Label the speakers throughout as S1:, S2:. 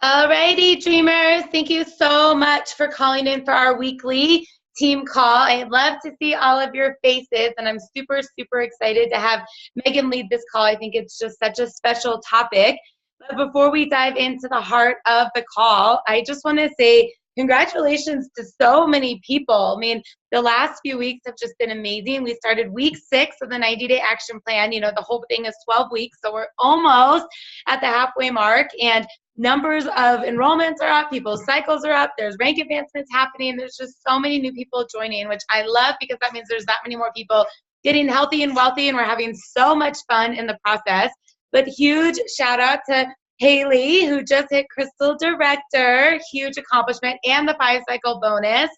S1: Alrighty, dreamers. Thank you so much for calling in for our weekly team call. I love to see all of your faces, and I'm super, super excited to have Megan lead this call. I think it's just such a special topic. But before we dive into the heart of the call, I just want to say congratulations to so many people. I mean, the last few weeks have just been amazing. We started week 6 of the 90-day action plan. You know, the whole thing is 12 weeks, so we're almost at the halfway mark. And numbers of enrollments are up, people's cycles are up, there's rank advancements happening, there's just so many new people joining, which I love because that means there's that many more people getting healthy and wealthy, and we're having so much fun in the process. But huge shout out to Haley, who just hit Crystal Director, huge accomplishment, and the 5-cycle bonus.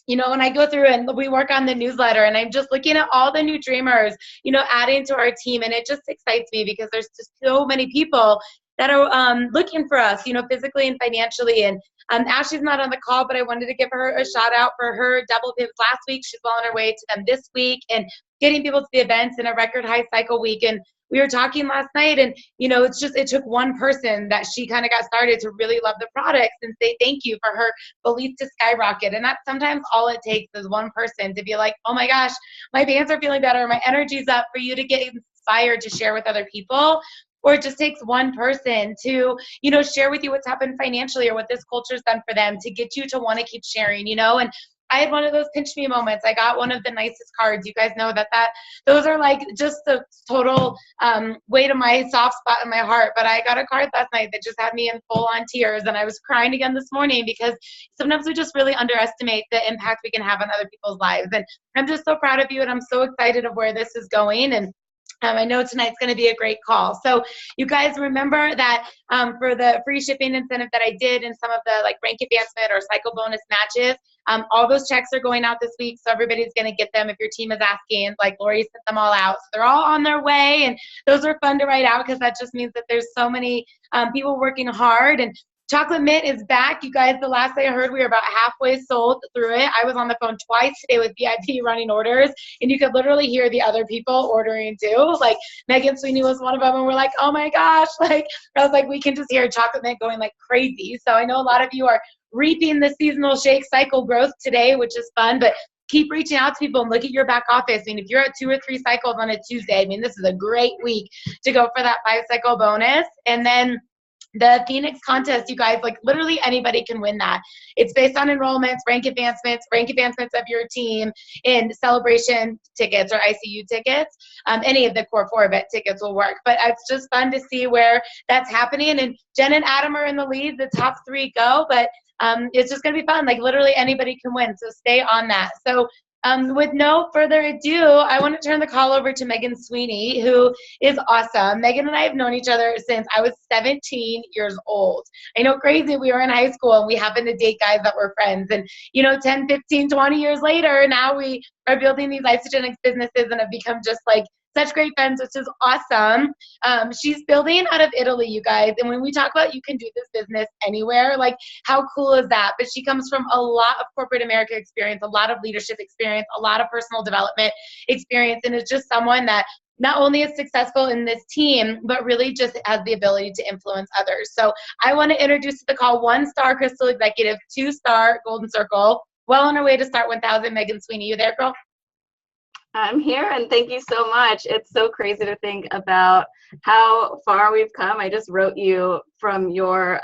S1: You know, when I go through and we work on the newsletter, and I'm just looking at all the new dreamers, you know, adding to our team, and it just excites me because there's just so many people that are looking for us, you know, physically and financially. And Ashley's not on the call, but I wanted to give her a shout out for her double pivots last week. She's well on her way to them this week, and getting people to the events in a record high cycle week. And we were talking last night, and, you know, it took one person that she kind of got started to really love the products and say thank you for her belief to skyrocket. And that's sometimes all it takes is one person to be like, oh my gosh, my bands are feeling better, my energy's up, for you to get inspired to share with other people. Or it just takes one person to, you know, share with you what's happened financially or what this culture's done for them to get you to want to keep sharing, you know. And I had one of those pinch me moments. I got one of the nicest cards. You guys know that those are like just the total weight of my soft spot in my heart. But I got a card last night that just had me in full on tears, and I was crying again this morning because sometimes we just really underestimate the impact we can have on other people's lives. And I'm just so proud of you, and I'm so excited of where this is going. And I know tonight's going to be a great call. So you guys remember that for the free shipping incentive that I did and some of the like rank advancement or cycle bonus matches, all those checks are going out this week. So everybody's going to get them if your team is asking. Like Lori sent them all out. So they're all on their way. And those are fun to write out because that just means that there's so many people working hard. And Chocolate Mint is back. You guys, the last I heard, we were about halfway sold through it. I was on the phone twice today with VIP running orders, and you could literally hear the other people ordering too. Like Megan Sweeney was one of them, and we're like, oh my gosh. Like, I was like, we can just hear Chocolate Mint going like crazy. So I know a lot of you are reaping the seasonal shake cycle growth today, which is fun, but keep reaching out to people and look at your back office. I mean, if you're at 2 or 3 cycles on a Tuesday, I mean, this is a great week to go for that 5-cycle bonus. And then the Phoenix contest, you guys, like literally anybody can win that. It's based on enrollments, rank advancements of your team in celebration tickets or ICU tickets. Any of the core 4 event tickets will work. But it's just fun to see where that's happening. And Jen and Adam are in the lead. The top 3 go. But it's just going to be fun. Like literally anybody can win. So stay on that. So with no further ado, I want to turn the call over to Megan Sweeney, who is awesome. Megan and I have known each other since I was 17 years old. I know, crazy, we were in high school and we happened to date guys that were friends. And, you know, 10, 15, 20 years later, now we are building these isogenics businesses and have become just like such great friends, which is awesome. She's building out of Italy, you guys. And when we talk about you can do this business anywhere, like how cool is that? But she comes from a lot of corporate America experience, a lot of leadership experience, a lot of personal development experience, and is just someone that not only is successful in this team, but really just has the ability to influence others. So I want to introduce to the call 1-star Crystal Executive, 2-star Golden Circle, well on her way to start 1,000, Megan Sweeney. You there, girl?
S2: I'm here, and thank you so much. It's so crazy to think about how far we've come. I just wrote you from your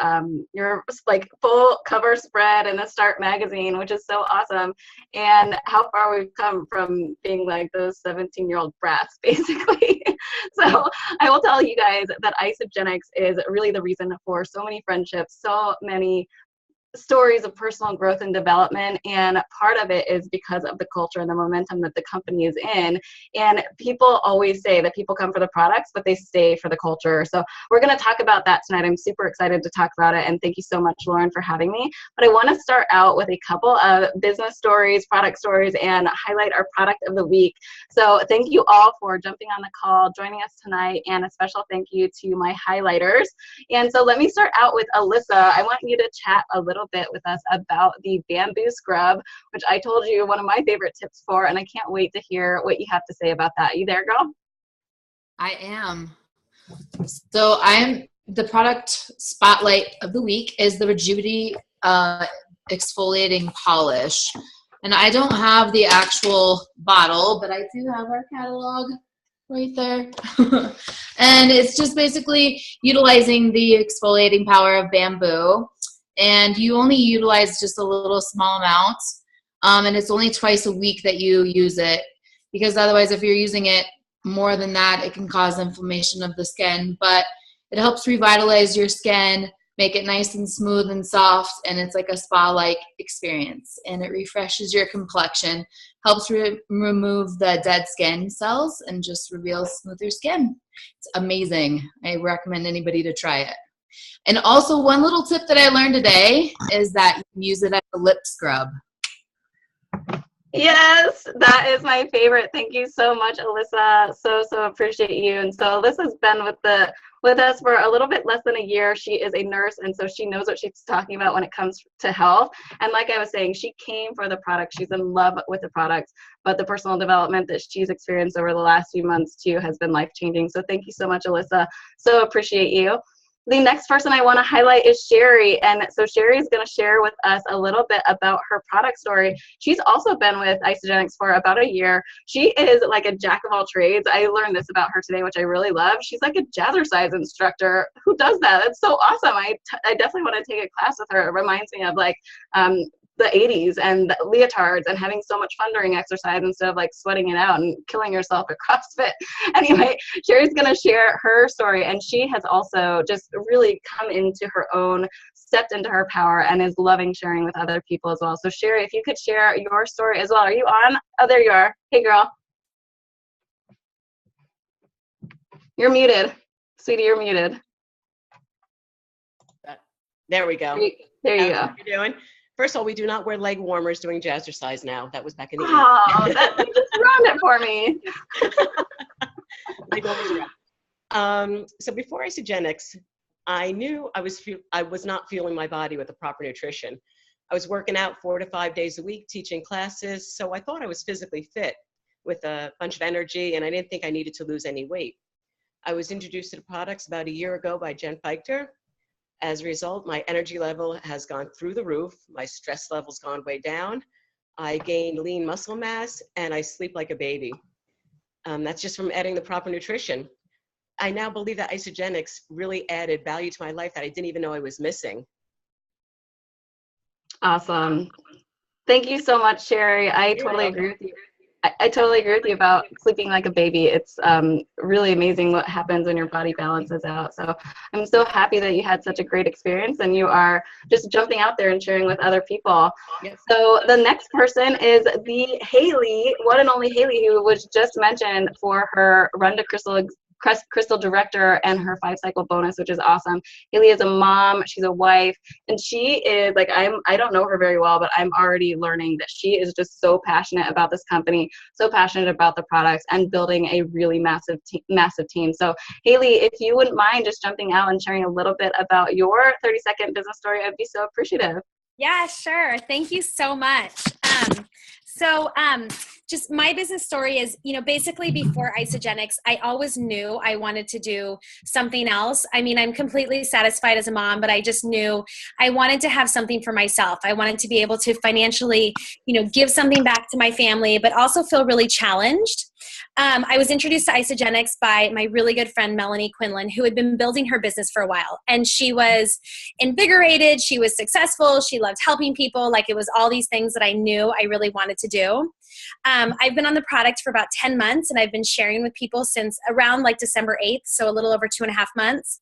S2: like full cover spread in the Start magazine, which is so awesome, and how far we've come from being like those 17-year-old brats, basically. So I will tell you guys that Isogenics is really the reason for so many friendships, so many stories of personal growth and development, and part of it is because of the culture and the momentum that the company is in. And people always say that people come for the products, but they stay for the culture. So we're going to talk about that tonight. I'm super excited to talk about it, and thank you so much, Lauren, for having me. But I want to start out with a couple of business stories, product stories, and highlight our product of the week. So thank you all for jumping on the call, joining us tonight, and a special thank you to my highlighters. And so let me start out with Alyssa. I want you to chat a little bit with us about the bamboo scrub, which I told you one of my favorite tips for, and I can't wait to hear what you have to say about that. You there, girl?
S3: I am. So I'm the product spotlight of the week is the Rejuvenate exfoliating polish. And I don't have the actual bottle, but I do have our catalog right there. And it's just basically utilizing the exfoliating power of bamboo. And you only utilize just a little small amount. And it's only twice a week that you use it, because otherwise if you're using it more than that, it can cause inflammation of the skin. But it helps revitalize your skin, make it nice and smooth and soft, and it's like a spa-like experience. And it refreshes your complexion, helps remove the dead skin cells, and just reveals smoother skin. It's amazing. I recommend anybody to try it. And also, one little tip that I learned today is that you can use it as a lip scrub.
S2: Yes, that is my favorite. Thank you so much, Alyssa. So appreciate you. And so Alyssa's been with us for a little bit less than a year. She is a nurse, and so she knows what she's talking about when it comes to health. And like I was saying, she came for the product. She's in love with the products, but the personal development that she's experienced over the last few months too has been life-changing. So thank you so much, Alyssa. So appreciate you. The next person I want to highlight is Sherry. And so Sherry is going to share with us a little bit about her product story. She's also been with Isagenix for about a year. She is like a jack of all trades. I learned this about her today, which I really love. She's like a jazzercise instructor. Who does that? It's so awesome. I definitely want to take a class with her. It reminds me of like the 80s and the leotards and having so much fun during exercise instead of like sweating it out and killing yourself at CrossFit. Anyway, Sherry's going to share her story, and she has also just really come into her own, stepped into her power, and is loving sharing with other people as well. So Sherry, if you could share your story as well. Are you on? Oh, there you are. Hey, girl. You're muted. Sweetie, you're muted.
S4: There we go.
S2: There you go.
S4: How you doing? First of all, we do not wear leg warmers doing jazzercise now. That was back in the 80s.
S2: Oh, that just ruined it for me.
S4: Leg warmers are so before Isagenix, I knew I was not fueling my body with the proper nutrition. I was working out 4 to 5 days a week, teaching classes, so I thought I was physically fit with a bunch of energy, and I didn't think I needed to lose any weight. I was introduced to the products about a year ago by Jen Feichter. As a result, my energy level has gone through the roof. My stress level's gone way down. I gained lean muscle mass, and I sleep like a baby. That's just from adding the proper nutrition. I now believe that Isagenix really added value to my life that I didn't even know I was missing.
S2: Awesome. Thank you so much, Sherry. I totally agree with you. I totally agree with you about sleeping like a baby. It's really amazing what happens when your body balances out. So I'm so happy that you had such a great experience and you are just jumping out there and sharing with other people. Yes. So the next person is the Haley, one and only Haley, who was just mentioned for her Run to Crystal Director and her 5-cycle bonus, which is awesome. Haley is a mom, she's a wife, and she is like, I don't know her very well, but I'm already learning that she is just so passionate about this company, so passionate about the products, and building a really massive team. So Haley, if you wouldn't mind just jumping out and sharing a little bit about your 30-second business story, I'd be so appreciative.
S5: Yeah, sure. Thank you so much. Just my business story is, basically before Isagenix, I always knew I wanted to do something else. I mean, I'm completely satisfied as a mom, but I just knew I wanted to have something for myself. I wanted to be able to financially, give something back to my family, but also feel really challenged. I was introduced to Isagenix by my really good friend, Melanie Quinlan, who had been building her business for a while. And she was invigorated. She was successful. She loved helping people. Like, it was all these things that I knew I really wanted to do. I've been on the product for about 10 months, and I've been sharing with people since around like December 8th, so a little over 2.5 months.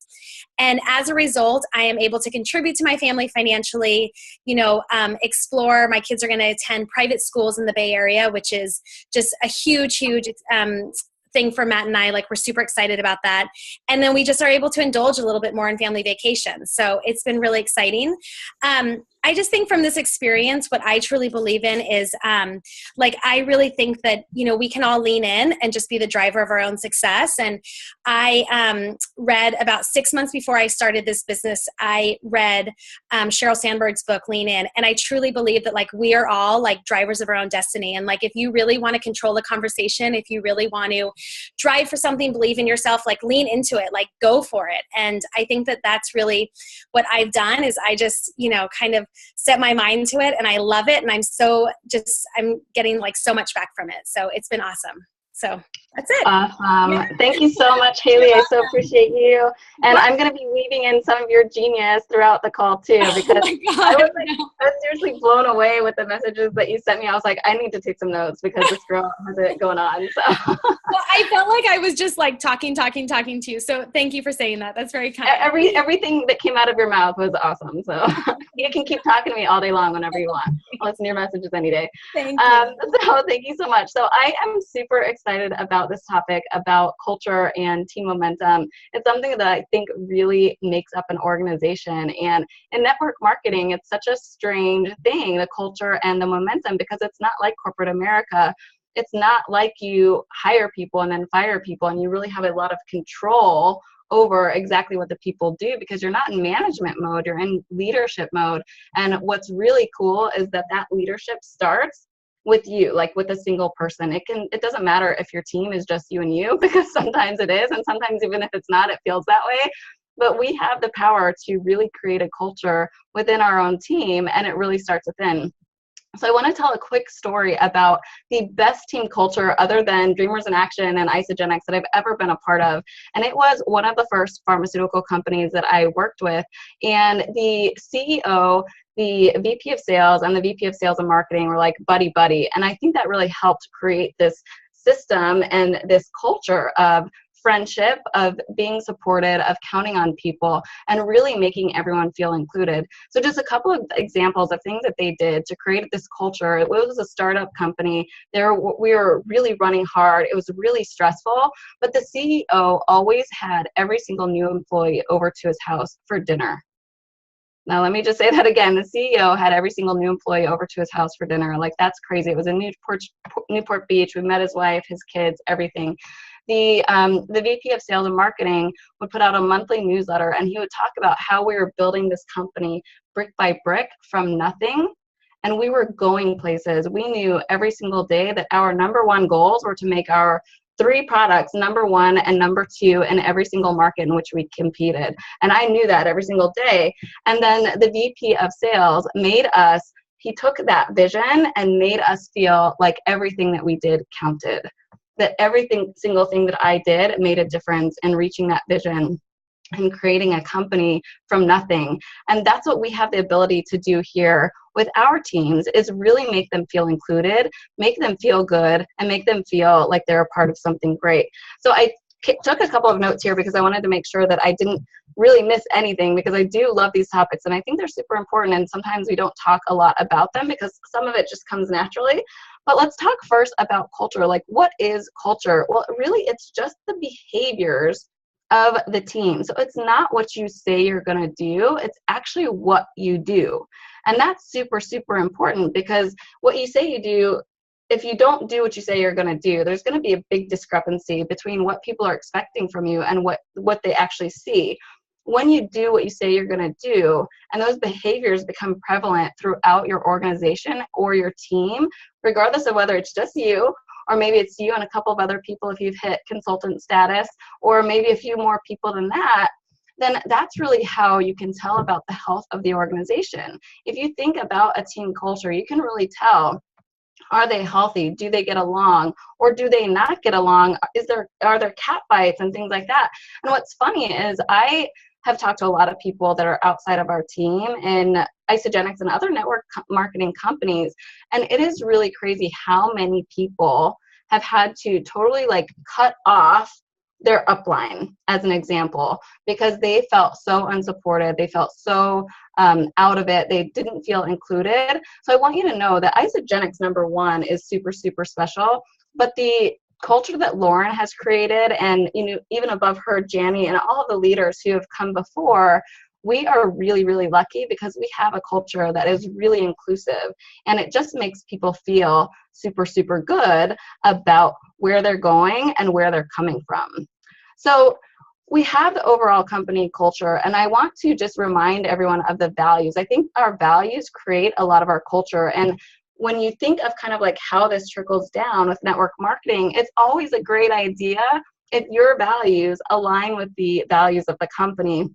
S5: And as a result, I am able to contribute to my family financially, explore. My kids are going to attend private schools in the Bay Area, which is just a huge thing for Matt and I. Like, we're super excited about that. And then we just are able to indulge a little bit more in family vacations. So it's been really exciting. I just think from this experience, what I truly believe in is, like, I really think that, you know, we can all lean in and just be the driver of our own success. And I read about 6 months before I started this business, I read Sheryl Sandberg's book, Lean In. And I truly believe that, like, we are all like drivers of our own destiny. And like, if you really want to control the conversation, if you really want to drive for something, believe in yourself, like, lean into it, like, go for it. And I think that that's really what I've done is I just, you know, kind of set my mind to it and I love it. And I'm getting like so much back from it. So it's been awesome. So that's it.
S2: Awesome.
S5: Yeah.
S2: Thank you so much, Haley. I so appreciate you. And I'm going to be weaving in some of your genius throughout the call too, because I was seriously blown away with the messages that you sent me. I was like, I need to take some notes because this girl has it going on. So
S5: well, I felt like I was just like talking to you. So thank you for saying that. That's very kind.
S2: Everything that came out of your mouth was awesome. So you can keep talking to me all day long whenever you want. I'll listen to your messages any day.
S5: Thank you.
S2: So thank you so much. So I am super excited about this topic about culture and team momentum. It's something that I think really makes up an organization. And in network marketing, it's such a strange thing, the culture and the momentum, because it's not like corporate America. It's not like you hire people and then fire people and you really have a lot of control over exactly what the people do, because you're not in management mode, you're in leadership mode. And what's really cool is that leadership starts with you, like with a single person. It doesn't matter if your team is just you and you, because sometimes it is, and sometimes even if it's not, it feels that way. But we have the power to really create a culture within our own team, and it really starts within. So I want to tell a quick story about the best team culture other than Dreamers in Action and Isagenix that I've ever been a part of. And it was one of the first pharmaceutical companies that I worked with. And the CEO, the VP of sales, and the VP of sales and marketing were like buddy-buddy. And I think that really helped create this system and this culture of friendship, of being supported, of counting on people, and really making everyone feel included. So just a couple of examples of things that they did to create this culture. It was a startup company. We were really running hard. It was really stressful, but the CEO always had every single new employee over to his house for dinner. Now, let me just say that again. The CEO had every single new employee over to his house for dinner. Like, that's crazy. It was in Newport Beach. We met his wife, his kids, everything. The VP of sales and marketing would put out a monthly newsletter, and he would talk about how we were building this company brick by brick from nothing. And we were going places. We knew every single day that our number one goals were to make our 3 products number 1 and number 2 in every single market in which we competed. And I knew that every single day. And then the VP of sales he took that vision and made us feel like everything that we did counted. That single thing that I did made a difference in reaching that vision and creating a company from nothing. And that's what we have the ability to do here with our teams, is really make them feel included, make them feel good, and make them feel like they're a part of something great. So I took a couple of notes here because I wanted to make sure that I didn't really miss anything, because I do love these topics and I think they're super important, and sometimes we don't talk a lot about them because some of it just comes naturally. But let's talk first about culture. Like, what is culture? Well, really, it's just the behaviors of the team. So it's not what you say you're going to do, it's actually what you do. And that's super, super important, because what you say you do, if you don't do what you say you're going to do, there's going to be a big discrepancy between what people are expecting from you and what they actually see. When you do what you say you're going to do, and those behaviors become prevalent throughout your organization or your team, regardless of whether it's just you, or maybe it's you and a couple of other people if you've hit consultant status, or maybe a few more people than that, then that's really how you can tell about the health of the organization. If you think about a team culture, you can really tell, are they healthy? Do they get along? Or do they not get along? Are there cat fights and things like that? And what's funny is I have talked to a lot of people that are outside of our team in Isagenix and other network marketing companies, and it is really crazy how many people have had to totally like cut off their upline, as an example, because they felt so unsupported, they felt so out of it, they didn't feel included. So I want you to know that Isagenix number 1 is super, super special, but the culture that Lauren has created, and even above her, Janny, and all of the leaders who have come before, we are really, really lucky because we have a culture that is really inclusive, and it just makes people feel super, super good about where they're going and where they're coming from. So we have the overall company culture, and I want to just remind everyone of the values. I think our values create a lot of our culture, and when you think of kind of like how this trickles down with network marketing, it's always a great idea if your values align with the values of the company.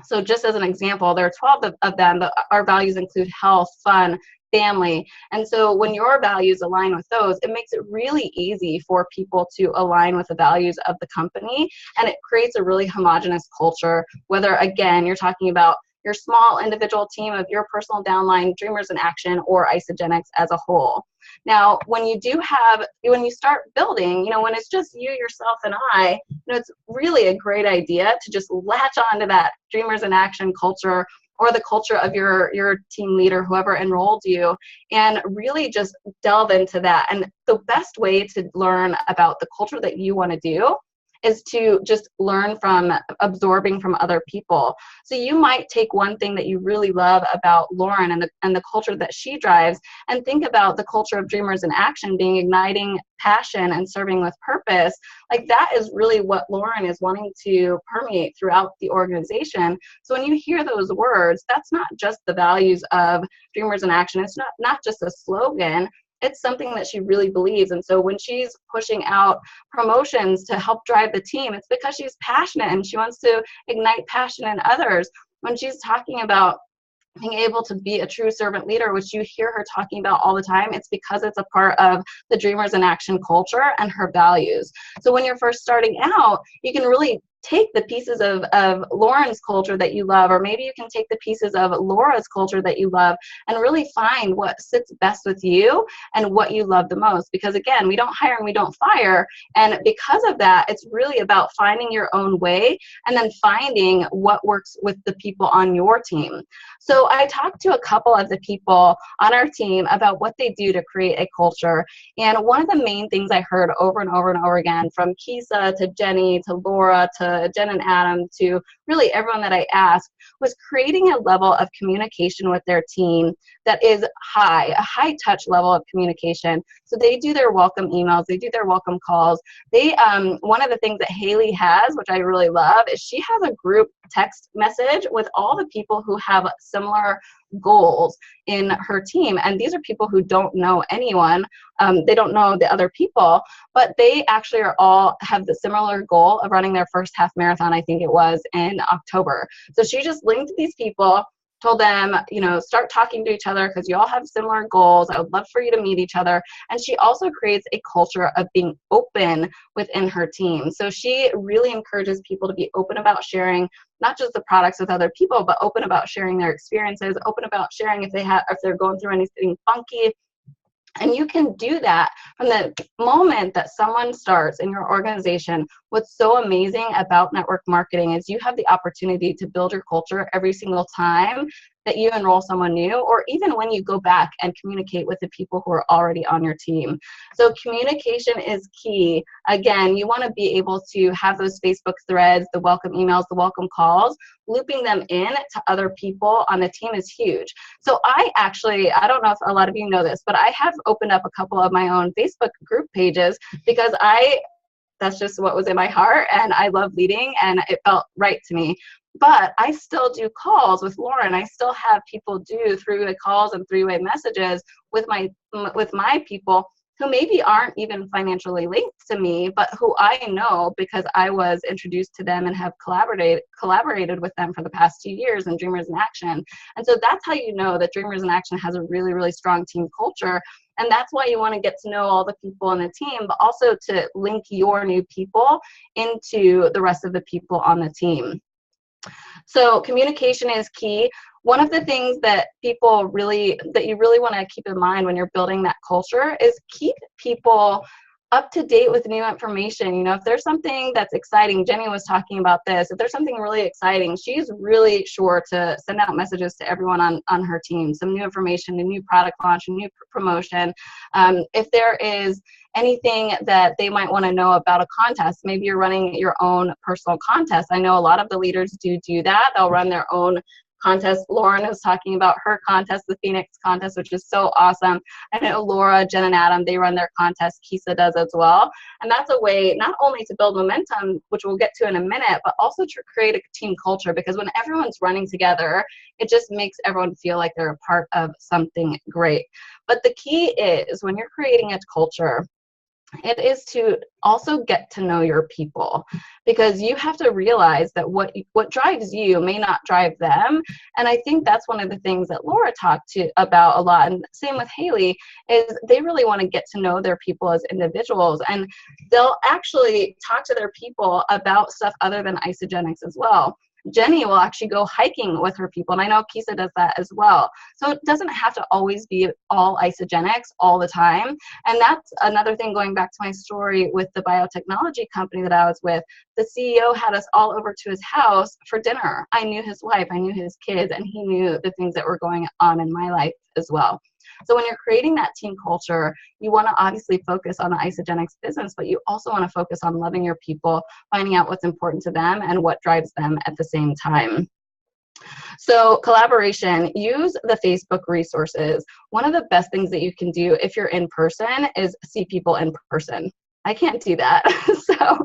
S2: So just as an example, there are 12 of them, but our values include health, fun, family. And so when your values align with those, it makes it really easy for people to align with the values of the company, and it creates a really homogenous culture, whether, again, you're talking about your small individual team of your personal downline, Dreamers in Action, or Isagenix as a whole. Now, when you start building, when it's just you, yourself, and I, it's really a great idea to just latch onto that Dreamers in Action culture, or the culture of your team leader, whoever enrolled you, and really just delve into that. And the best way to learn about the culture that you want to do is to just learn from absorbing from other people. So you might take one thing that you really love about Lauren and the culture that she drives, and think about the culture of Dreamers in Action being igniting passion and serving with purpose. Like, that is really what Lauren is wanting to permeate throughout the organization. So when you hear those words, that's not just the values of Dreamers in Action. It's not just a slogan. It's something that she really believes. And so when she's pushing out promotions to help drive the team, it's because she's passionate and she wants to ignite passion in others. When she's talking about being able to be a true servant leader, which you hear her talking about all the time, it's because it's a part of the Dreamers in Action culture and her values. So when you're first starting out, you can really take the pieces of Lauren's culture that you love, or maybe you can take the pieces of Laura's culture that you love, and really find what sits best with you and what you love the most. Because again, we don't hire and we don't fire. And because of that, it's really about finding your own way and then finding what works with the people on your team. So I talked to a couple of the people on our team about what they do to create a culture. And one of the main things I heard over and over and over again, from Kisa to Jenny to Laura to Jen and Adam to really everyone that I asked, was creating a level of communication with their team that is a high touch level of communication. So they do their welcome emails, they do their welcome calls. One of the things that Haley has, which I really love, is she has a group text message with all the people who have similar goals in her team. And these are people who don't know anyone. They don't know the other people, but they actually have the similar goal of running their first half marathon, I think it was in October. So she just linked these people, told them, start talking to each other because you all have similar goals. I would love for you to meet each other. And she also creates a culture of being open within her team. So she really encourages people to be open about sharing not just the products with other people, but open about sharing their experiences, open about sharing if they're going through anything funky. And you can do that from the moment that someone starts in your organization. What's so amazing about network marketing is you have the opportunity to build your culture every single time that you enroll someone new, or even when you go back and communicate with the people who are already on your team. So communication is key. Again, you want to be able to have those Facebook threads, the welcome emails, the welcome calls. Looping them in to other people on the team is huge. So I don't know if a lot of you know this, but I have opened up a couple of my own Facebook group pages because that's just what was in my heart, and I love leading, and it felt right to me. But I still do calls with Lauren. I still have people do three-way calls and three-way messages with my people who maybe aren't even financially linked to me, but who I know because I was introduced to them and have collaborated with them for the past 2 years in Dreamers in Action. And so that's how you know that Dreamers in Action has a really, really strong team culture. And that's why you want to get to know all the people on the team, but also to link your new people into the rest of the people on the team. So communication is key. One of the things that you really want to keep in mind when you're building that culture is keep people up to date with new information. You know, if there's something that's exciting, Jenny was talking about this, if there's something really exciting, she's really sure to send out messages to everyone on her team, some new information, a new product launch, a new promotion. If there is anything that they might want to know about a contest, maybe you're running your own personal contest. I know a lot of the leaders do that. They'll run their own contest. Lauren was talking about her contest, the Phoenix contest, which is so awesome. I know Laura, Jen, and Adam, they run their contest. Kisa does as well. And that's a way not only to build momentum, which we'll get to in a minute, but also to create a team culture, because when everyone's running together, it just makes everyone feel like they're a part of something great. But the key is, when you're creating a culture, it is to also get to know your people, because you have to realize that what drives you may not drive them. And I think that's one of the things that Laura talked about a lot, and same with Haley, is they really want to get to know their people as individuals, and they'll actually talk to their people about stuff other than Isagenix as well. Jenny will actually go hiking with her people, and I know Kisa does that as well. So it doesn't have to always be all Isagenix all the time. And that's another thing, going back to my story with the biotechnology company that I was with. The CEO had us all over to his house for dinner. I knew his wife, I knew his kids, and he knew the things that were going on in my life as well. So when you're creating that team culture, you want to obviously focus on the Isagenix business, but you also want to focus on loving your people, finding out what's important to them and what drives them at the same time. So collaboration, use the Facebook resources. One of the best things that you can do if you're in person is see people in person. I can't do that. So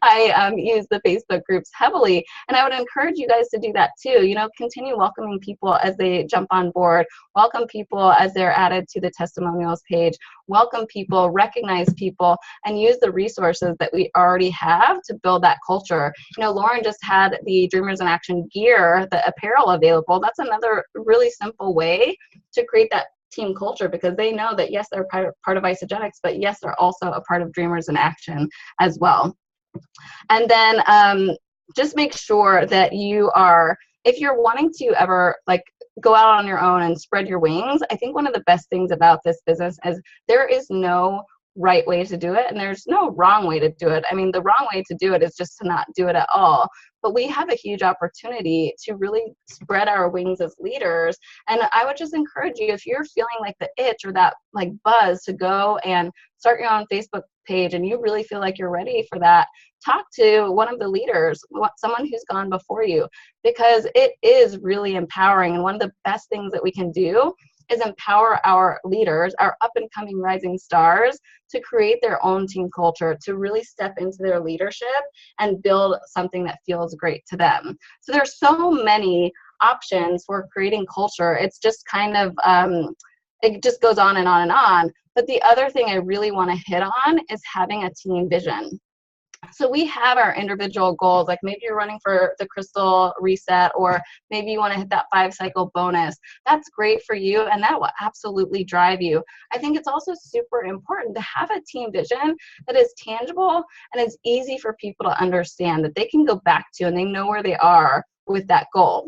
S2: I use the Facebook groups heavily, and I would encourage you guys to do that too. You know, continue welcoming people as they jump on board, welcome people as they're added to the testimonials page, welcome people, recognize people, and use the resources that we already have to build that culture. You know, Lauren just had the Dreamers in Action gear, the apparel available. That's another really simple way to create that team culture, because they know that yes, they're part of Isagenix, but yes, they're also a part of Dreamers in Action as well. And then just make sure that you are, if you're wanting to ever like go out on your own and spread your wings, I think one of the best things about this business is there is no right way to do it, and there's no wrong way to do it. I mean, the wrong way to do it is just to not do it at all. But we have a huge opportunity to really spread our wings as leaders. And I would just encourage you, if you're feeling like the itch or that like buzz to go and start your own Facebook page, and you really feel like you're ready for that, talk to one of the leaders, someone who's gone before you, because it is really empowering. And one of the best things that we can do is empower our leaders, our up and coming rising stars, to create their own team culture, to really step into their leadership and build something that feels great to them. So there's so many options for creating culture. It's just kind of, it just goes on and on and on. But the other thing I really want to hit on is having a team vision. So we have our individual goals, like maybe you're running for the Crystal Reset, or maybe you want to hit that 5-cycle bonus. That's great for you, and that will absolutely drive you. I think it's also super important to have a team vision that is tangible and is easy for people to understand, that they can go back to and they know where they are with that goal.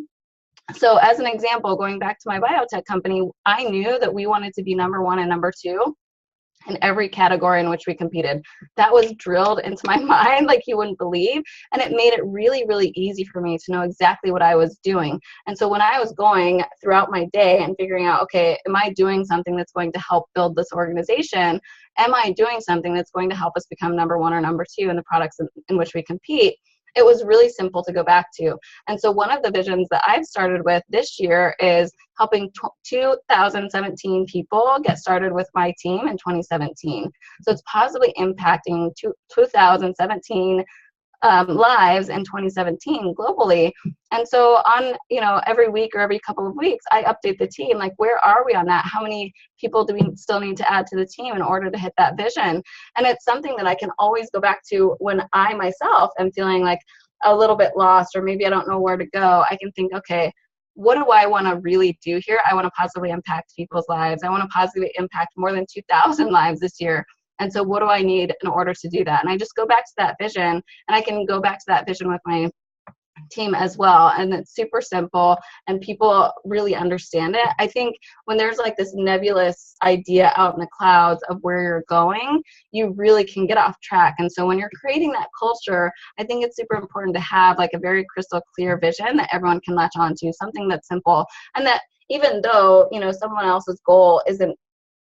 S2: So as an example, going back to my biotech company, I knew that we wanted to be number 1 and number 2 in every category in which we competed. That was drilled into my mind like you wouldn't believe. And it made it really, really easy for me to know exactly what I was doing. And so when I was going throughout my day and figuring out, okay, am I doing something that's going to help build this organization? Am I doing something that's going to help us become number 1 or number 2 in the products in which we compete? It was really simple to go back to. And so one of the visions that I've started with this year is helping 2017 people get started with my team in 2017. So it's positively impacting 2017 lives in 2017 globally. And so on, you know, every week or every couple of weeks, I update the team, like, where are we on that? How many people do we still need to add to the team in order to hit that vision? And it's something that I can always go back to when I myself am feeling like a little bit lost, or maybe I don't know where to go. I can think, okay, what do I want to really do here? I want to positively impact people's lives. I want to positively impact more than 2,000 lives this year. And so what do I need in order to do that? And I just go back to that vision, and I can go back to that vision with my team as well, and it's super simple and people really understand it. I think when there's like this nebulous idea out in the clouds of where you're going, you really can get off track. And so when you're creating that culture, I think it's super important to have like a very crystal clear vision that everyone can latch onto, something that's simple, and that even though, you know, someone else's goal isn't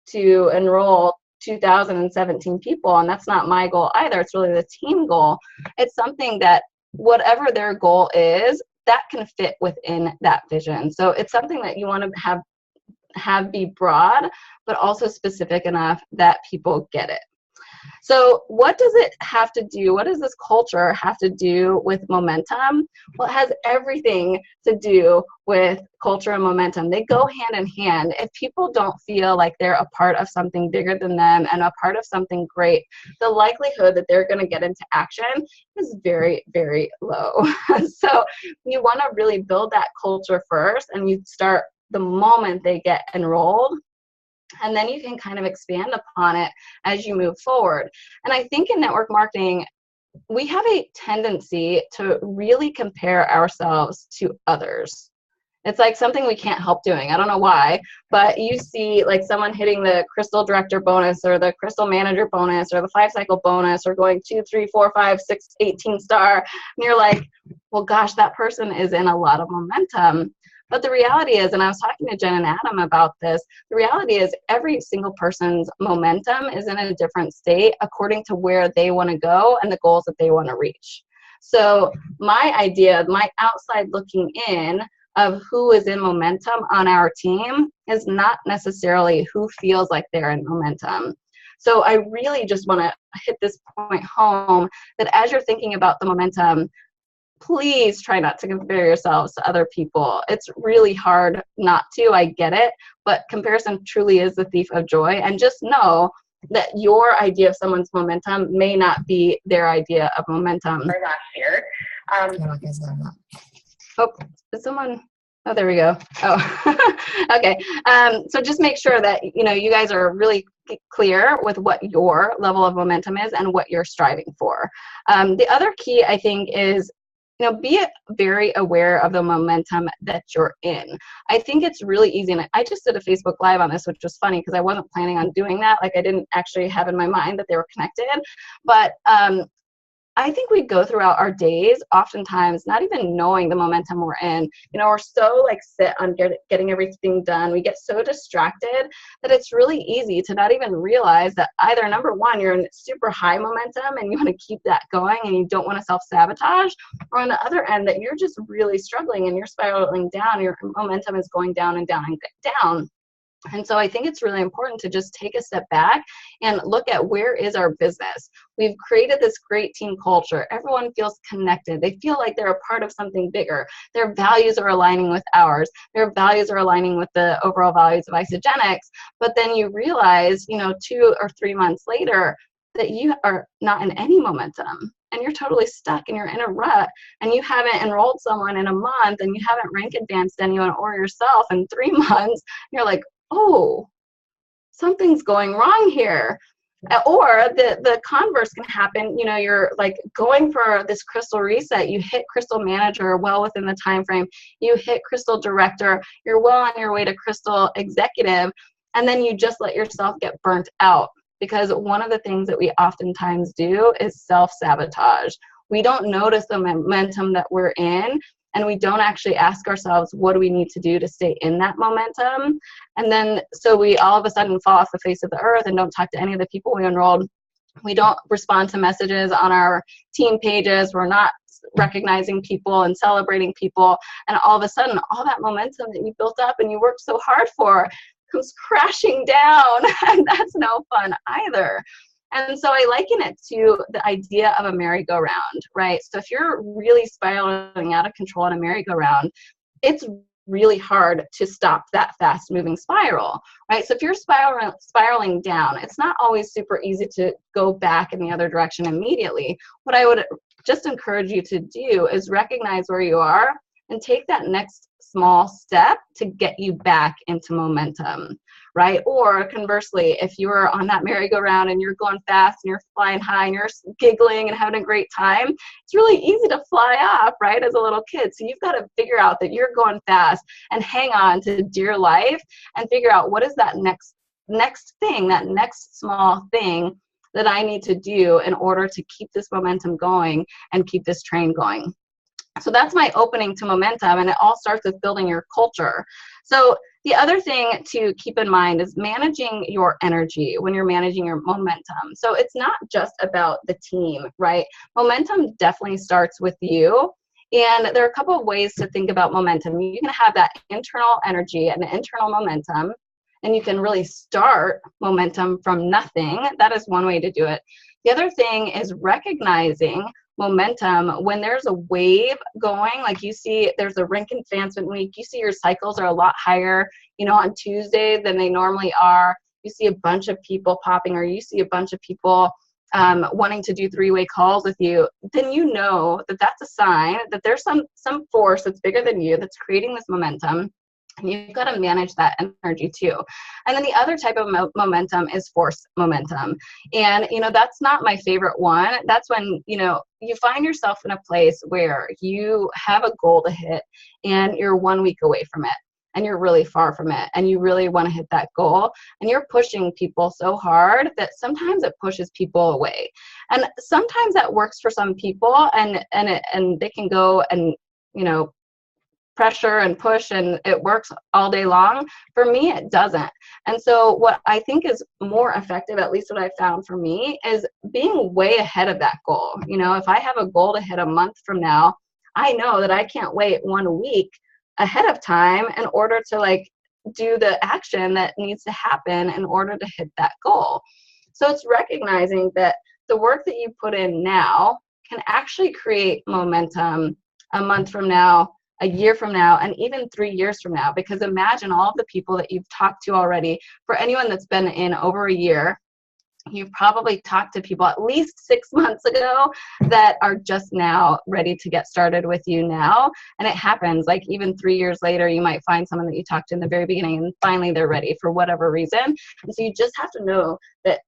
S2: to enroll 2017 people, and that's not my goal either, it's really the team goal. It's something that whatever their goal is, that can fit within that vision. So it's something that you want to have be broad, but also specific enough that people get it. So what does it have to do? What does this culture have to do with momentum? Well, it has everything to do with culture and momentum. They go hand in hand. If people don't feel like they're a part of something bigger than them and a part of something great, the likelihood that they're going to get into action is very, very low. So you want to really build that culture first, and you start the moment they get enrolled. And then you can kind of expand upon it as you move forward. And I think in network marketing, we have a tendency to really compare ourselves to others. It's like something we can't help doing. I don't know why, but you see like someone hitting the Crystal Director bonus or the Crystal Manager bonus or the 5-cycle bonus or going 2, 3, 4, 5, 6, 18 star. And you're like, well, gosh, that person is in a lot of momentum. But the reality is, and I was talking to Jen and Adam about this, the reality is every single person's momentum is in a different state according to where they want to go and the goals that they want to reach. So my idea, my outside looking in of who is in momentum on our team is not necessarily who feels like they're in momentum. So I really just want to hit this point home that as you're thinking about the momentum, please try not to compare yourselves to other people. It's really hard not to, I get it, but comparison truly is the thief of joy. And just know that your idea of someone's momentum may not be their idea of momentum.
S6: We're not here.
S2: Oh, is someone? Oh, there we go. Oh, okay. So just make sure that, you know, you guys are really clear with what your level of momentum is and what you're striving for. The other key, I think, is, you know, be very aware of the momentum that you're in. I think it's really easy, and I just did a Facebook Live on this, which was funny because I wasn't planning on doing that. Like, I didn't actually have in my mind that they were connected. But I think we go throughout our days oftentimes not even knowing the momentum we're in. You know, we're so like set on getting everything done. We get so distracted that it's really easy to not even realize that either, number one, you're in super high momentum and you want to keep that going and you don't want to self-sabotage, or on the other end that you're just really struggling and you're spiraling down. Your momentum is going down and down and down. And so I think it's really important to just take a step back and look at where is our business. We've created this great team culture. Everyone feels connected. They feel like they're a part of something bigger. Their values are aligning with ours. Their values are aligning with the overall values of Isagenix. But then you realize, you know, 2 or 3 months later that you are not in any momentum. And you're totally stuck and you're in a rut and you haven't enrolled someone in a month and you haven't rank advanced anyone or yourself in 3 months. You're like, oh, something's going wrong here. Or the converse can happen. You know, you're like going for this crystal reset. You hit crystal manager well within the time frame. You hit crystal director. You're well on your way to crystal executive. And then you just let yourself get burnt out. Because one of the things that we oftentimes do is self-sabotage. We don't notice the momentum that we're in, and we don't actually ask ourselves, what do we need to do to stay in that momentum? And then, so we all of a sudden fall off the face of the earth and don't talk to any of the people we enrolled. We don't respond to messages on our team pages. We're not recognizing people and celebrating people. And all of a sudden, all that momentum that you built up and you worked so hard for comes crashing down. And that's no fun either. And so I liken it to the idea of a merry-go-round, right? So if you're really spiraling out of control in a merry-go-round, it's really hard to stop that fast-moving spiral, right? So if you're spiraling down, it's not always super easy to go back in the other direction immediately. What I would just encourage you to do is recognize where you are and take that next small step to get you back into momentum, right? Or conversely, if you're on that merry-go-round and you're going fast and you're flying high and you're giggling and having a great time, it's really easy to fly off, right, as a little kid. So you've got to figure out that you're going fast and hang on to dear life and figure out what is that next thing, that next small thing that I need to do in order to keep this momentum going and keep this train going. So that's my opening to momentum, and it all starts with building your culture. So the other thing to keep in mind is managing your energy when you're managing your momentum. So it's not just about the team, right? Momentum definitely starts with you. And there are a couple of ways to think about momentum. You can have that internal energy and internal momentum, and you can really start momentum from nothing. That is one way to do it. The other thing is recognizing momentum when there's a wave going, like you see there's a rink advancement week, you see your cycles are a lot higher, on Tuesday than they normally are. You see a bunch of people popping, or you see a bunch of people wanting to do three-way calls with you, then you know that that's a sign that there's some force that's bigger than you that's creating this momentum. And you've got to manage that energy too. And then the other type of momentum is force momentum. And, that's not my favorite one. That's when, you find yourself in a place where you have a goal to hit and you're 1 week away from it and you're really far from it and you really want to hit that goal and you're pushing people so hard that sometimes it pushes people away. And sometimes that works for some people and they can go and, pressure and push and it works all day long. For me, it doesn't. And so what I think is more effective, at least what I found for me, is being way ahead of that goal. If I have a goal to hit a month from now, I know that I can't wait 1 week ahead of time in order to do the action that needs to happen in order to hit that goal. So it's recognizing that the work that you put in now can actually create momentum a month from now, a year from now, and even 3 years from now. Because imagine all of the people that you've talked to already. For anyone that's been in over a year, you've probably talked to people at least 6 months ago that are just now ready to get started with you now. And it happens, even 3 years later, you might find someone that you talked to in the very beginning and finally they're ready for whatever reason. And so you just have to know that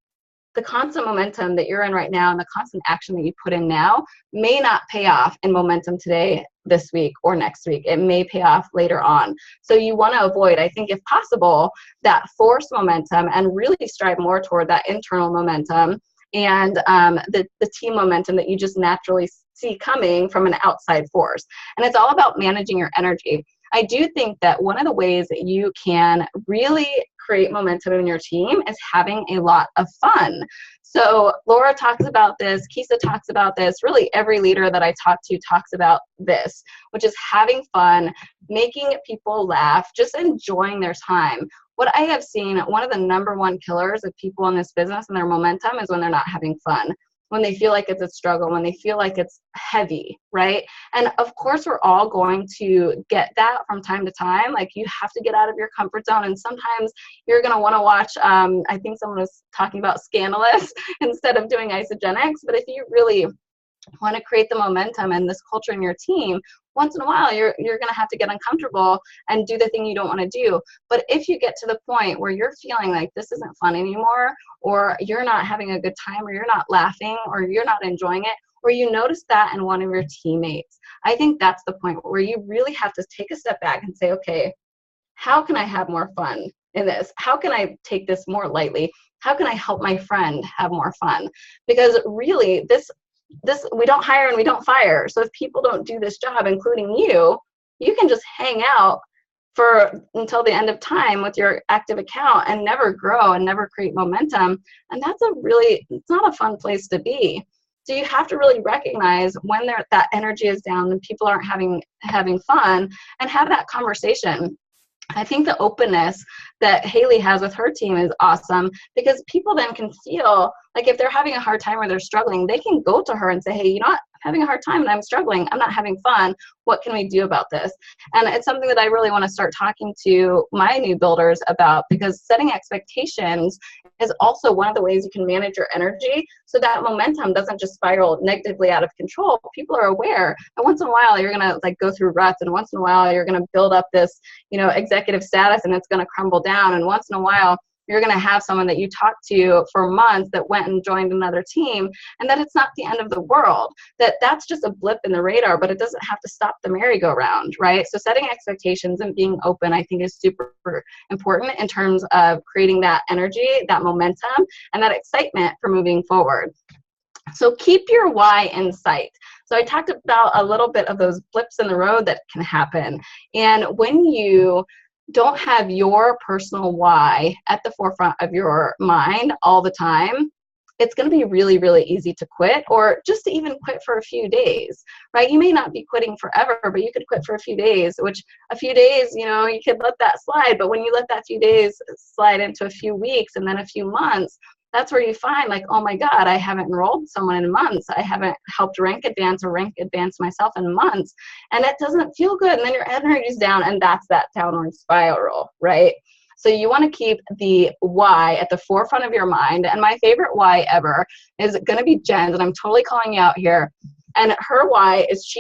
S2: the constant momentum that you're in right now and the constant action that you put in now may not pay off in momentum today, this week, or next week. It may pay off later on. So you want to avoid, I think, if possible, that forced momentum and really strive more toward that internal momentum and the team momentum that you just naturally see coming from an outside force. And it's all about managing your energy. I do think that one of the ways that you can really create momentum in your team is having a lot of fun. So Laura talks about this, Kisa talks about this, really every leader that I talk to talks about this, which is having fun, making people laugh, just enjoying their time. What I have seen, one of the number one killers of people in this business and their momentum is when they're not having fun, when they feel like it's a struggle, when they feel like it's heavy, right? And of course, we're all going to get that from time to time. You have to get out of your comfort zone. And sometimes you're going to want to watch, I think someone was talking about Scandalous instead of doing Isogenics. But if you really want to create the momentum and this culture in your team, once in a while you're going to have to get uncomfortable and do the thing you don't want to do. But if you get to the point where you're feeling like this isn't fun anymore, or you're not having a good time, or you're not laughing, or you're not enjoying it, or you notice that in one of your teammates, I think that's the point where you really have to take a step back and say, okay, how can I have more fun in this? How can I take this more lightly? How can I help my friend have more fun? Because really, this we don't hire and we don't fire. So if people don't do this job, including you can just hang out until the end of time with your active account and never grow and never create momentum. And it's not a fun place to be. So you have to really recognize when that energy is down and people aren't having fun, and have that conversation. I think the openness that Haley has with her team is awesome, because people then can feel like if they're having a hard time or they're struggling, they can go to her and say, hey, having a hard time and I'm struggling. I'm not having fun. What can we do about this? And it's something that I really want to start talking to my new builders about, because setting expectations is also one of the ways you can manage your energy so that momentum doesn't just spiral negatively out of control. People are aware. And once in a while, you're going to like go through ruts. And once in a while, you're going to build up this, executive status and it's going to crumble down. And once in a while, you're going to have someone that you talked to for months that went and joined another team, and that it's not the end of the world, that's just a blip in the radar, but it doesn't have to stop the merry-go-round, right? So setting expectations and being open, I think, is super important in terms of creating that energy, that momentum, and that excitement for moving forward. So keep your why in sight. So I talked about a little bit of those blips in the road that can happen. And when you don't have your personal why at the forefront of your mind all the time, it's going to be really, really easy to quit, or just to even quit for a few days, right? You may not be quitting forever, but you could quit for a few days, which a few days, you could let that slide. But when you let that few days slide into a few weeks and then a few months, that's where you find like, oh my God, I haven't enrolled someone in months. I haven't helped rank advance myself in months. And it doesn't feel good. And then your energy's down, and that's that downward spiral, right? So you want to keep the why at the forefront of your mind. And my favorite why ever is going to be Jen's, and I'm totally calling you out here. And her why is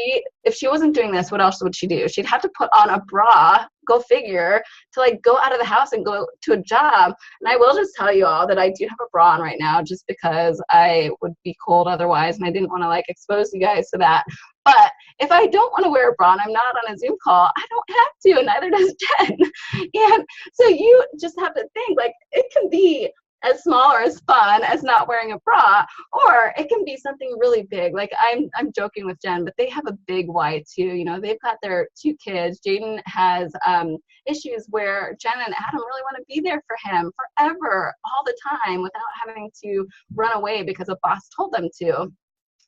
S2: if she wasn't doing this, what else would she do? She'd have to put on a bra, go figure, to like go out of the house and go to a job. And I will just tell you all that I do have a bra on right now just because I would be cold otherwise. And I didn't want to like expose you guys to that. But if I don't want to wear a bra and I'm not on a Zoom call, I don't have to, and neither does Jen. And so you just have to think like it can be as small or as fun as not wearing a bra, or it can be something really big. Like I'm joking with Jen, but they have a big why too. They've got their 2 kids. Jaden has issues where Jen and Adam really want to be there for him forever, all the time, without having to run away because a boss told them to.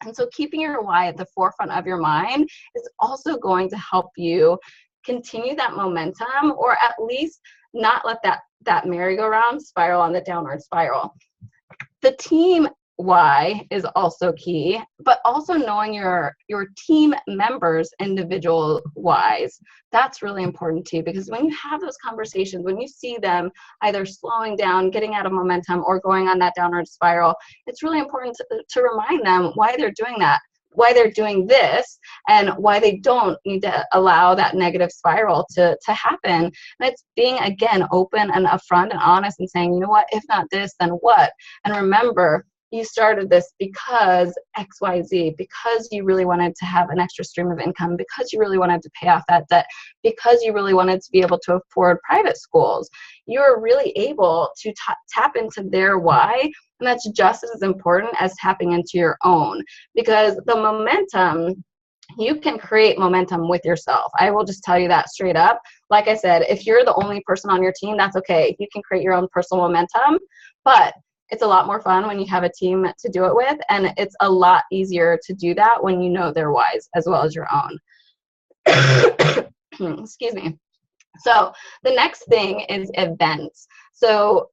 S2: And so keeping your why at the forefront of your mind is also going to help you continue that momentum, or at least not let that merry-go-round spiral on the downward spiral. The team why is also key, but also knowing your team members' individual whys. That's really important too, because when you have those conversations, when you see them either slowing down, getting out of momentum, or going on that downward spiral, it's really important to remind them why they're doing that, why they're doing this, and why they don't need to allow that negative spiral to happen. And it's being, again, open and upfront and honest and saying, you know what, if not this, then what? And remember, you started this because XYZ, because you really wanted to have an extra stream of income, because you really wanted to pay off that debt, because you really wanted to be able to afford private schools. You're really able to tap into their why. And that's just as important as tapping into your own, because the momentum, you can create momentum with yourself. I will just tell you that straight up. Like I said, if you're the only person on your team, that's okay. You can create your own personal momentum, but it's a lot more fun when you have a team to do it with. And it's a lot easier to do that when you know their whys as well as your own. Excuse me. So the next thing is events. So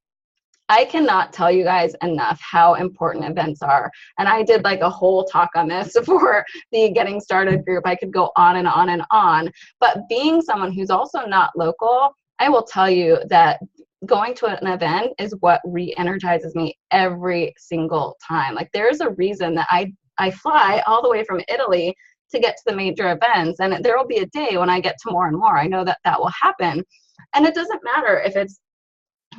S2: I cannot tell you guys enough how important events are. And I did like a whole talk on this for the Getting Started group. I could go on and on and on. But being someone who's also not local, I will tell you that going to an event is what re-energizes me every single time. Like there's a reason that I fly all the way from Italy to get to the major events. And there will be a day when I get to more and more. I know that that will happen. And it doesn't matter if it's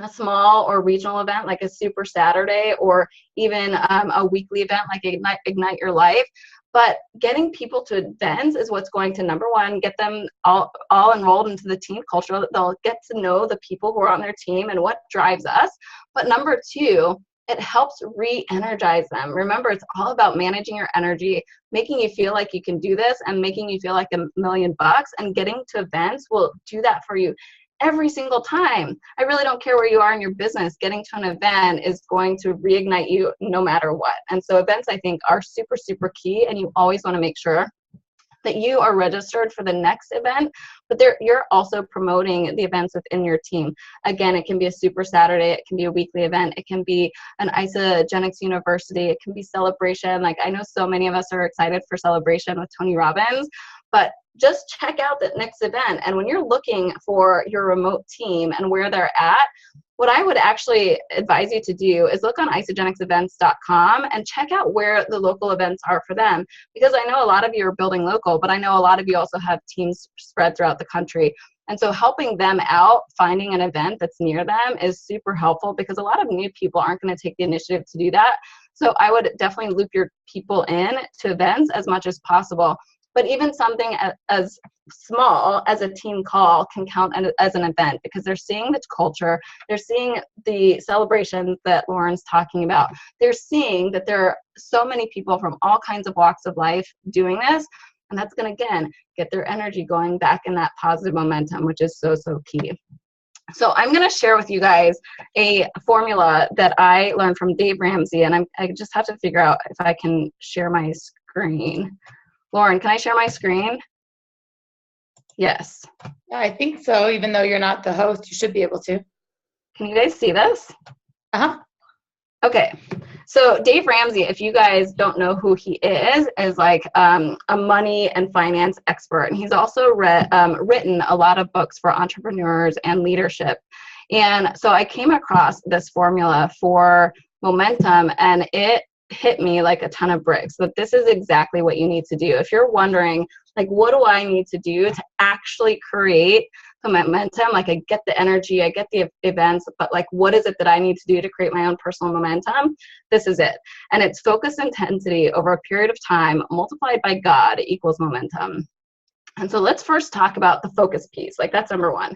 S2: a small or regional event like a Super Saturday, or even a weekly event like Ignite Your Life. But getting people to events is what's going to, number one, get them all enrolled into the team culture. They'll get to know the people who are on their team and what drives us. But number two, it helps re-energize them. Remember, it's all about managing your energy, making you feel like you can do this, and making you feel like $1,000,000. And getting to events will do that for you every single time. I really don't care where you are in your business. Getting to an event is going to reignite you no matter what. And so events, I think, are super, super key. And you always want to make sure that you are registered for the next event, but you're also promoting the events within your team. Again, it can be a Super Saturday, it can be a weekly event, it can be an Isagenix University, it can be Celebration. Like, I know so many of us are excited for Celebration with Tony Robbins, but just check out the next event. And when you're looking for your remote team and where they're at, what I would actually advise you to do is look on isagenixevents.com and check out where the local events are for them. Because I know a lot of you are building local, but I know a lot of you also have teams spread throughout the country. And so helping them out, finding an event that's near them is super helpful, because a lot of new people aren't going to take the initiative to do that. So I would definitely loop your people in to events as much as possible. But even something as small as a team call can count as an event, because they're seeing the culture, they're seeing the celebrations that Lauren's talking about. They're seeing that there are so many people from all kinds of walks of life doing this, and that's going to, again, get their energy going back in that positive momentum, which is so, so key. So I'm going to share with you guys a formula that I learned from Dave Ramsey, and I just have to figure out if I can share my screen. Lauren, can I share my screen? Yes.
S1: Yeah, I think so. Even though you're not the host, you should be able to.
S2: Can you guys see this?
S1: Uh-huh.
S2: Okay. So Dave Ramsey, if you guys don't know who he is like a money and finance expert. And he's also written a lot of books for entrepreneurs and leadership. And so I came across this formula for momentum, and it hit me like a ton of bricks. But this is exactly what you need to do. If you're wondering, like, what do I need to do to actually create the momentum? Like, I get the energy, I get the events, but like, what is it that I need to do to create my own personal momentum? This is it. And it's focus intensity over a period of time multiplied by God equals momentum. And so let's first talk about the focus piece. Like, that's number one.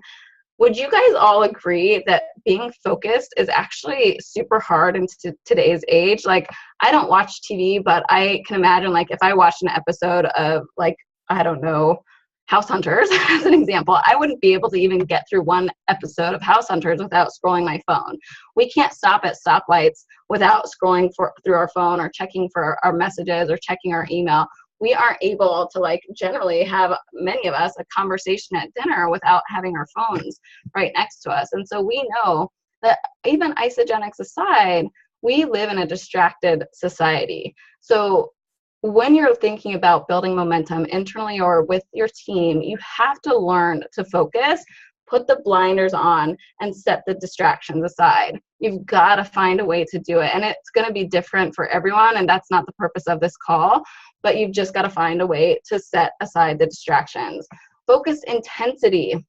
S2: Would you guys all agree that being focused is actually super hard in today's age? Like, I don't watch TV, but I can imagine, like, if I watched an episode of, like, I don't know, House Hunters, as an example, I wouldn't be able to even get through one episode of House Hunters without scrolling my phone. We can't stop at stoplights without scrolling through our phone or checking for our messages or checking our email. We aren't able to, like, generally have, many of us, a conversation at dinner without having our phones right next to us. And so we know that, even Isagenix aside, we live in a distracted society. So when you're thinking about building momentum internally or with your team, you have to learn to focus, put the blinders on, and set the distractions aside. You've got to find a way to do it. And it's going to be different for everyone, and that's not the purpose of this call, but you've just got to find a way to set aside the distractions. Focus intensity.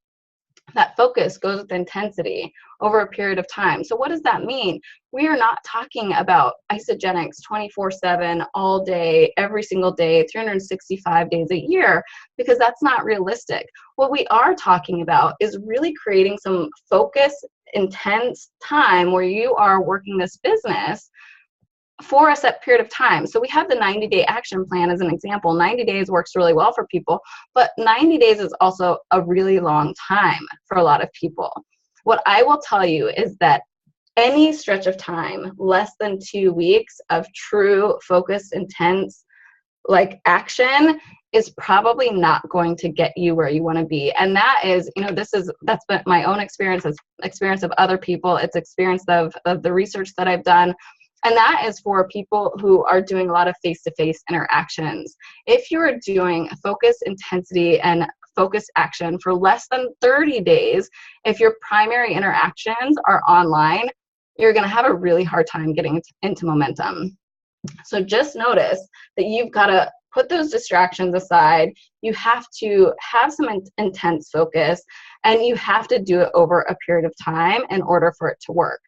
S2: That focus goes with intensity over a period of time. So what does that mean? We are not talking about Isagenix 24/7, all day, every single day, 365 days a year, because that's not realistic. What we are talking about is really creating some focus, intense time where you are working this business for a set period of time. So we have the 90-day action plan as an example. 90 days works really well for people, but 90 days is also a really long time for a lot of people. What I will tell you is that any stretch of time, less than 2 weeks of true focus, intense, like, action is probably not going to get you where you want to be. And that is, that's been my own experience, it's experience of other people, it's experience of the research that I've done. And that is for people who are doing a lot of face-to-face interactions. If you're doing focus, intensity, and focus action for less than 30 days, if your primary interactions are online, you're going to have a really hard time getting into momentum. So just notice that you've got to put those distractions aside. You have to have some intense focus, and you have to do it over a period of time in order for it to work.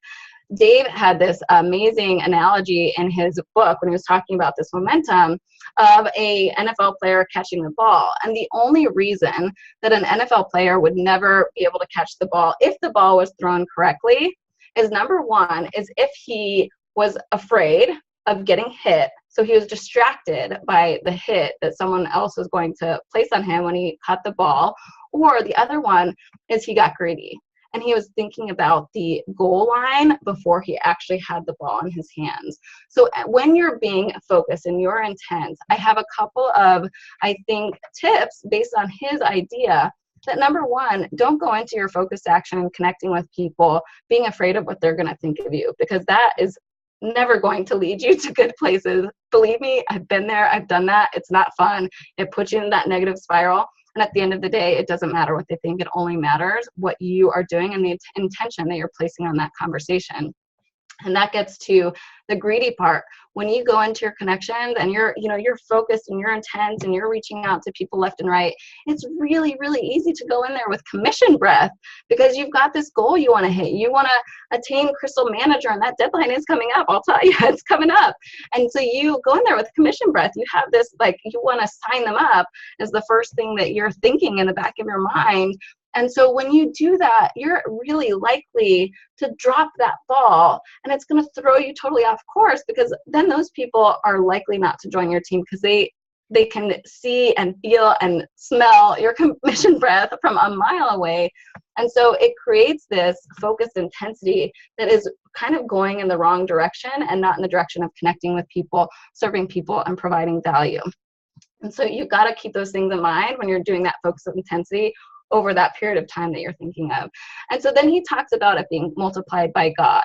S2: Dave had this amazing analogy in his book when he was talking about this momentum of a NFL player catching the ball. And the only reason that an NFL player would never be able to catch the ball if the ball was thrown correctly is, number one, is if he was afraid of getting hit. So he was distracted by the hit that someone else was going to place on him when he caught the ball. Or the other one is he got greedy. and he was thinking about the goal line before he actually had the ball in his hands. So when you're being focused and you're intent, I have a couple of, I think, tips based on his idea. That number one, don't go into your focused action connecting with people being afraid of what they're going to think of you, because that is never going to lead you to good places. Believe me, I've been there, I've done that. It's not fun. It puts you in that negative spiral. And at the end of the day, it doesn't matter what they think. It only matters what you are doing and the intention that you're placing on that conversation. And that gets to the greedy part. When you go into your connections and you're focused and you're intense and you're reaching out to people left and right, it's really, really easy to go in there with commission breath, because you've got this goal you want to hit. You want to attain crystal manager, and that deadline is coming up. I'll tell you, it's coming up. And so you go in there with commission breath. You have this, like, you want to sign them up as the first thing that you're thinking in the back of your mind. And so when you do that, you're really likely to drop that ball, and it's going to throw you totally off course, because then those people are likely not to join your team, because they can see and feel and smell your commission breath from a mile away. And so it creates this focused intensity that is kind of going in the wrong direction and not in the direction of connecting with people, serving people, and providing value. And so you've got to keep those things in mind when you're doing that focus of intensity over that period of time that you're thinking of. And so then he talks about it being multiplied by God.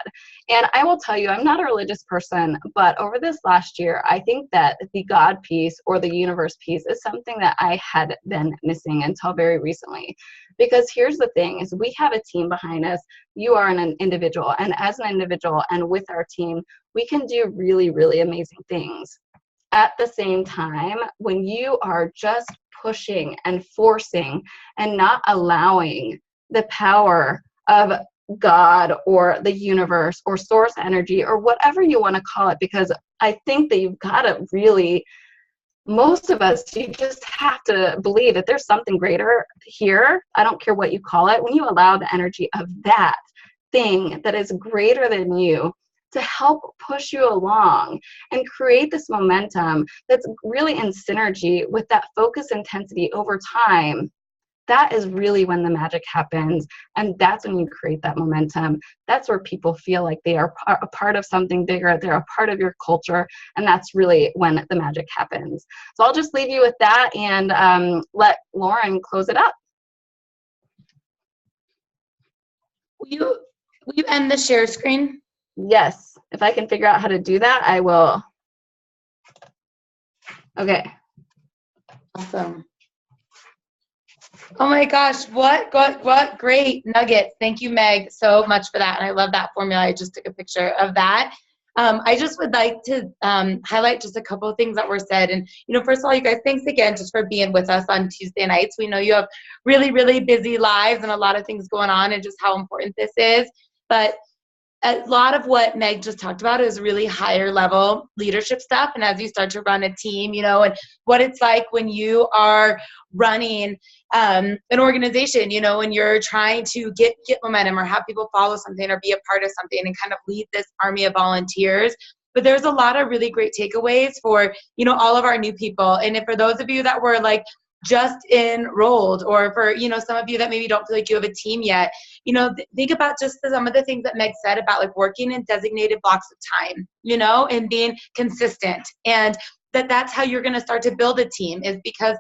S2: And I will tell you, I'm not a religious person, but over this last year, I think that the God piece or the universe piece is something that I had been missing until very recently. Because here's the thing, is we have a team behind us. You are an individual, and as an individual and with our team, we can do really, really amazing things. At the same time, when you are just pushing and forcing and not allowing the power of God or the universe or source energy or whatever you want to call it, because I think that you've got to really, most of us, you just have to believe that there's something greater here. I don't care what you call it. When you allow the energy of that thing that is greater than you to help push you along and create this momentum that's really in synergy with that focus intensity over time, that is really when the magic happens. And that's when you create that momentum. That's where people feel like they are a part of something bigger. They're a part of your culture. And that's really when the magic happens. So I'll just leave you with that and let Lauren close it up.
S1: Will you end the share screen?
S2: Yes, if I can figure out how to do that, I will. Okay.
S1: Awesome. Oh my gosh, what great nuggets. Thank you, Meg, so much for that. And I love that formula. I just took a picture of that. I just would like to highlight just a couple of things that were said. And, first of all, you guys, thanks again just for being with us on Tuesday nights. We know you have really, really busy lives and a lot of things going on, and just how important this is. But a lot of what Meg just talked about is really higher level leadership stuff. And as you start to run a team, and what it's like when you are running an organization, when you're trying to get momentum or have people follow something or be a part of something and kind of lead this army of volunteers. But there's a lot of really great takeaways for, all of our new people. And if for those of you that were like just enrolled, or for, some of you that maybe don't feel like you have a team yet, think about just some of the things that Meg said about like working in designated blocks of time, and being consistent. And that's how you're going to start to build a team, is because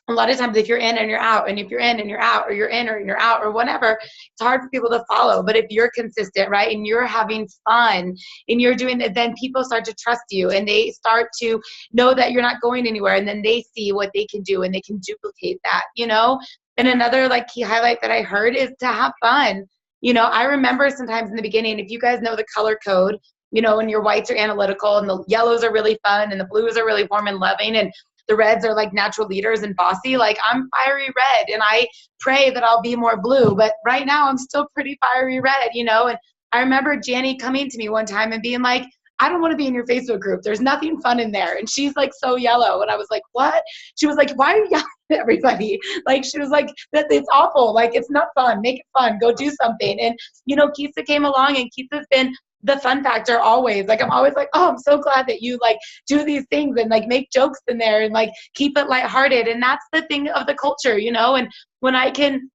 S1: a lot of times if you're in and you're out, and if you're in and you're out, or you're in or you're out, or whatever, it's hard for people to follow. But if you're consistent, right, and you're having fun and you're doing it, then people start to trust you, and they start to know that you're not going anywhere, and then they see what they can do and they can duplicate that, And another like key highlight that I heard is to have fun. I remember sometimes in the beginning, if you guys know the color code, and your whites are analytical and the yellows are really fun and the blues are really warm and loving, and the reds are like natural leaders and bossy. Like, I'm fiery red, and I pray that I'll be more blue. But right now I'm still pretty fiery red, And I remember Janny coming to me one time and being like, I don't want to be in your Facebook group. There's nothing fun in there. And she's like so yellow. And I was like, what? She was like, why are you yelling at everybody? Like, she was like, it's awful. Like, it's not fun. Make it fun. Go do something. And, Kisa came along, and Kisa's been the fun factor always. Like, I'm always like, oh, I'm so glad that you like do these things and like make jokes in there and like keep it lighthearted. And that's the thing of the culture, And when I can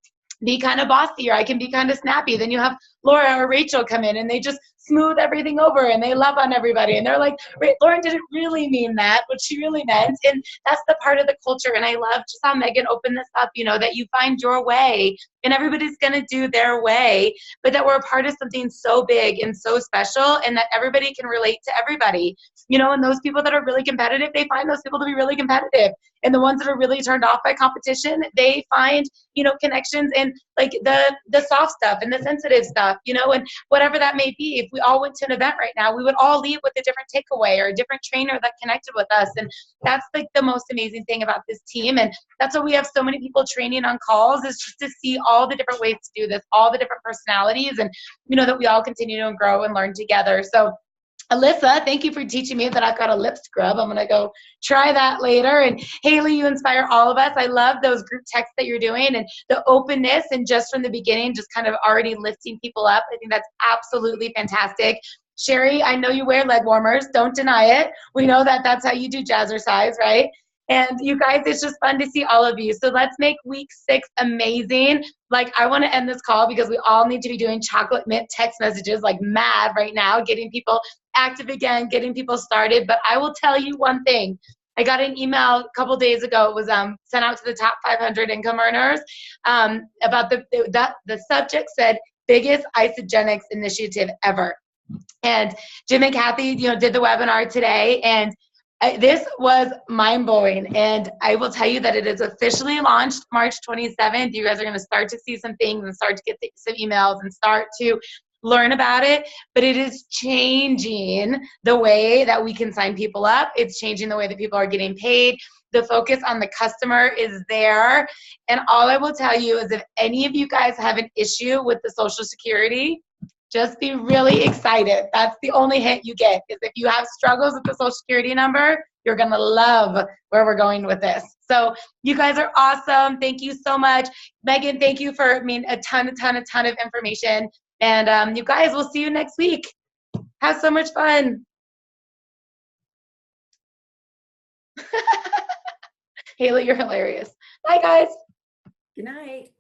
S1: be kind of bossy, or I can be kind of snappy. Then you have Laura or Rachel come in and they just smooth everything over and they love on everybody. And they're like, Lauren didn't really mean that, what she really meant. And that's the part of the culture. And I love just how Megan opened this up, that you find your way and everybody's going to do their way, but that we're a part of something so big and so special, and that everybody can relate to everybody. And those people that are really competitive, they find those people to be really competitive. And the ones that are really turned off by competition, they find, connections in like the soft stuff and the sensitive stuff, and whatever that may be. If we all went to an event right now, we would all leave with a different takeaway or a different trainer that connected with us. And that's like the most amazing thing about this team. And that's why we have so many people training on calls, is just to see all the different ways to do this, all the different personalities, and that we all continue to grow and learn together. So Alyssa, thank you for teaching me that I've got a lip scrub. I'm going to go try that later. And Haley, you inspire all of us. I love those group texts that you're doing and the openness, and just from the beginning, just kind of already lifting people up. I think that's absolutely fantastic. Sherry, I know you wear leg warmers. Don't deny it. We know that that's how you do jazzercise, right? And you guys, it's just fun to see all of you. So let's make week 6 amazing. Like, I want to end this call because we all need to be doing chocolate mint text messages like mad right now, getting people active again, getting people started. But I will tell you one thing. I got an email a couple days ago. It was sent out to the top 500 income earners about the subject said, biggest Isogenics initiative ever. And Jim and Kathy, did the webinar today, and this was mind-blowing. And I will tell you that it is officially launched March 27th. You guys are going to start to see some things and start to get some emails and start to learn about it. But it is changing the way that we can sign people up. It's changing the way that people are getting paid. The focus on the customer is there. And all I will tell you is, if any of you guys have an issue with the Social Security, just be really excited. That's the only hint you get, is if you have struggles with the Social Security number, you're going to love where we're going with this. So you guys are awesome. Thank you so much. Megan, thank you for a ton of information. And you guys, we'll see you next week. Have so much fun. Haley, you're hilarious. Bye, guys.
S6: Good night.